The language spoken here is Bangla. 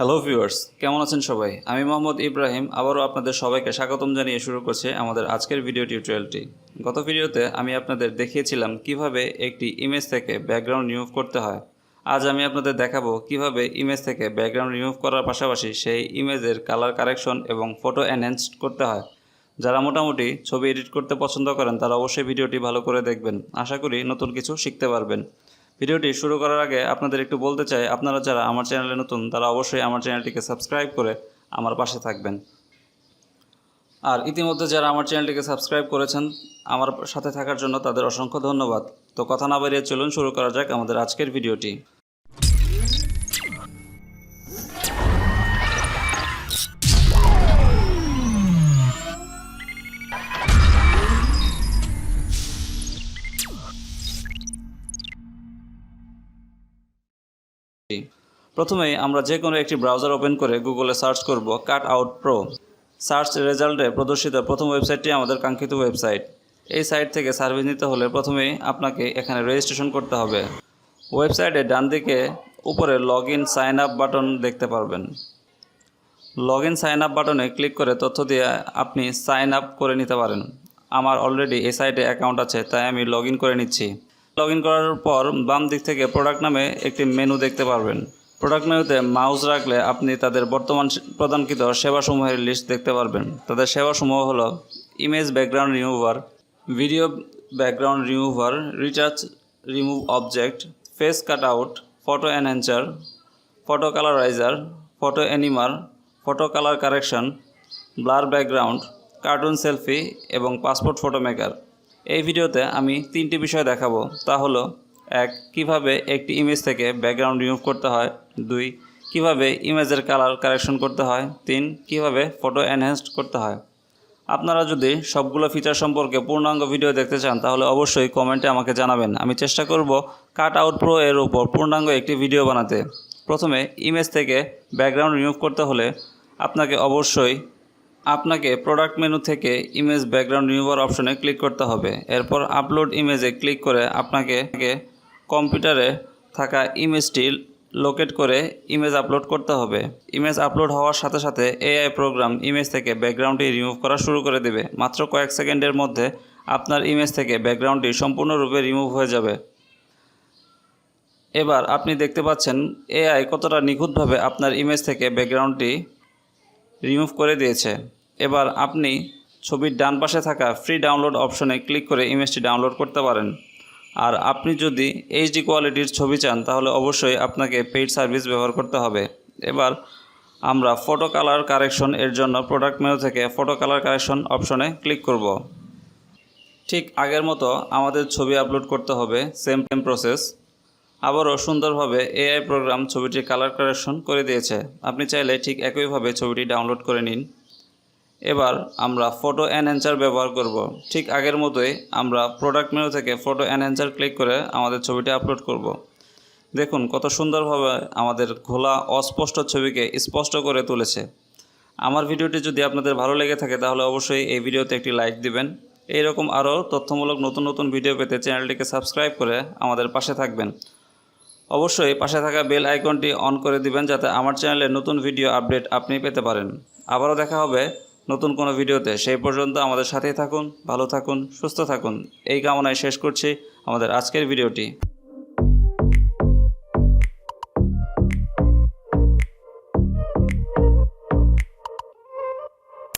হ্যালো ভিউয়ার্স, কেমন আছেন সবাই? আমি মোহাম্মদ ইব্রাহিম আবারও আপনাদের সবাইকে স্বাগতম জানিয়ে শুরু করছি আমাদের আজকের ভিডিও টিউটোরিয়ালটি। গত ভিডিওতে আমি আপনাদের দেখিয়েছিলাম কিভাবে একটি ইমেজ থেকে ব্যাকগ্রাউন্ড রিমুভ করতে হয়। আজ আমি আপনাদের দেখাবো কিভাবে ইমেজ থেকে ব্যাকগ্রাউন্ড রিমুভ করার পাশাপাশি সেই ইমেজের কালার কারেকশন এবং ফটো এনহ্যান্স করতে হয়। যারা মোটামুটি ছবি এডিট করতে পছন্দ করেন তারা অবশ্যই ভিডিওটি ভালো করে দেখবেন। আশা করি নতুন কিছু শিখতে পারবেন। ভিডিওটি শুরু করার আগে আপনাদের একটু বলতে চাই, আপনারা যারা আমার চ্যানেলে নতুন তারা অবশ্যই আমার চ্যানেলটিকে সাবস্ক্রাইব করে আমার পাশে থাকবেন। আর ইতিমধ্যে যারা আমার চ্যানেলটিকে সাবস্ক্রাইব করেছেন আমার সাথে থাকার জন্য তাদের অসংখ্য ধন্যবাদ। তো কথা না বাড়িয়ে চলুন শুরু করা যাক আমাদের আজকের ভিডিওটি। প্রথমেই আমরা যে কোনো একটি ব্রাউজার ওপেন করে গুগলে সার্চ করব কাট আউট প্রো। সার্চ রেজাল্টে প্রদর্শিত প্রথম ওয়েবসাইটটি আমাদের কাঙ্ক্ষিত ওয়েবসাইট। এই সাইট থেকে সার্ভিস নিতে হলে প্রথমেই আপনাকে এখানে রেজিস্ট্রেশন করতে হবে। ওয়েবসাইটে ডান দিকে উপরে log in sign up button দেখতে পারবেন। লগ ইন সাইন আপ বাটনে ক্লিক করে তথ্য দিয়ে আপনি সাইন আপ করে নিতে পারেন। আমার অলরেডি এই সাইটে অ্যাকাউন্ট আছে, তাই আমি লগ ইন করে নিচ্ছি। লগ ইন করার পর বাম দিক থেকে প্রোডাক্ট নামে একটি মেনু দেখতে পারবেন। প্রোডাক্ট মেনুতে মাউস রাখলে আপনি তাদের বর্তমান প্রদানকৃত সেবাসমূহের লিস্ট দেখতে পারবেন। তাদের সেবাসমূহ হলো image background remover, video background remover, retouch remove object, face cut out, photo enhancer, photo colorizer, photo animer, photo colour correction, blur background, cartoon selfie এবং পাসপোর্ট ফটো মেকার। এই ভিডিওতে আমি তিনটি বিষয় দেখাবো, তা হলো 1. কিভাবে একটি ইমেজ থেকে ব্যাকগ্রাউন্ড রিমুভ করতে হয়, 2. কিভাবে ইমেজের কালার কারেকশন করতে হয়, 3. কিভাবে ফটো এনহ্যান্স করতে হয়। আপনারা যদি সবগুলো ফিচার সম্পর্কে পূর্ণাঙ্গ ভিডিও দেখতে চান তাহলে অবশ্যই কমেন্টে আমাকে জানাবেন। আমি চেষ্টা করব কাট আউট প্রো এর উপর পূর্ণাঙ্গ একটি ভিডিও বানাতে। প্রথমে ইমেজ থেকে ব্যাকগ্রাউন্ড রিমুভ করতে হলে আপনাকে প্রোডাক্ট মেনু থেকে ইমেজ ব্যাকগ্রাউন্ড রিমুভার অপশনে ক্লিক করতে হবে। এরপর আপলোড ইমেজে ক্লিক করে আপনাকে কম্পিউটারে থাকা ইমেজটি লোকেট করে ইমেজ আপলোড করতে হবে। ইমেজ আপলোড হওয়ার সাথে সাথে এআই প্রোগ্রাম ইমেজ থেকে ব্যাকগ্রাউন্ডটি রিমুভ করা শুরু করে দেবে। মাত্র কয়েক সেকেন্ডের মধ্যে আপনার ইমেজ থেকে ব্যাকগ্রাউন্ডটি সম্পূর্ণরূপে রিমুভ হয়ে যাবে। এবার আপনি দেখতে পাচ্ছেন এআই কতটা নিখুঁতভাবে আপনার ইমেজ থেকে ব্যাকগ্রাউন্ডটি রিমুভ করে দিয়েছে। এবার আপনি ছবির ডান পাশে থাকা ফ্রি ডাউনলোড অপশনে ক্লিক করে ইমেজটি ডাউনলোড করতে পারেন। আর আপনি যদি এইচডি কোয়ালিটির ছবি চান তাহলে অবশ্যই আপনাকে পেইড সার্ভিস ব্যবহার করতে হবে। এবার আমরা ফটো কালার কারেকশন এর জন্য প্রোডাক্ট মেনু থেকে ফটো কালার কারেকশন অপশনে ক্লিক করব। ঠিক আগের মতো আমাদের ছবি আপলোড করতে হবে, সেম প্রসেস। আবারও সুন্দরভাবে এআই প্রোগ্রাম ছবিটির কালার কারেকশন করে দিয়েছে। আপনি চাইলে ঠিক একইভাবে ছবিটি ডাউনলোড করে নিন। এবার আমরা ফটো এনহ্যান্সার ব্যবহার করব। ঠিক আগের মতোই আমরা প্রোডাক্ট মেনু থেকে ফটো এনহ্যান্সার ক্লিক করে আমাদের ছবিটি আপলোড করব। দেখুন কত সুন্দরভাবে আমাদের ঘোলা অস্পষ্ট ছবিকে স্পষ্ট করে তুলেছে। আমার ভিডিওটি যদি আপনাদের ভালো লেগে থাকে তাহলে অবশ্যই এই ভিডিওতে একটি লাইক দিবেন। এইরকম আরও তথ্যমূলক নতুন নতুন ভিডিও পেতে চ্যানেলটিকে সাবস্ক্রাইব করে আমাদের পাশে থাকবেন। অবশ্যই পাশে থাকা বেল আইকনটি অন করে দিবেন যাতে আমার চ্যানেলের নতুন ভিডিও আপডেট আপনি পেতে পারেন। আবারও দেখা হবে নতুন কোনো ভিডিওতে। সেই পর্যন্ত আমাদের সাথেই থাকুন, ভালো থাকুন, সুস্থ থাকুন। এই কামনায় শেষ করছি আমাদের আজকের ভিডিওটি।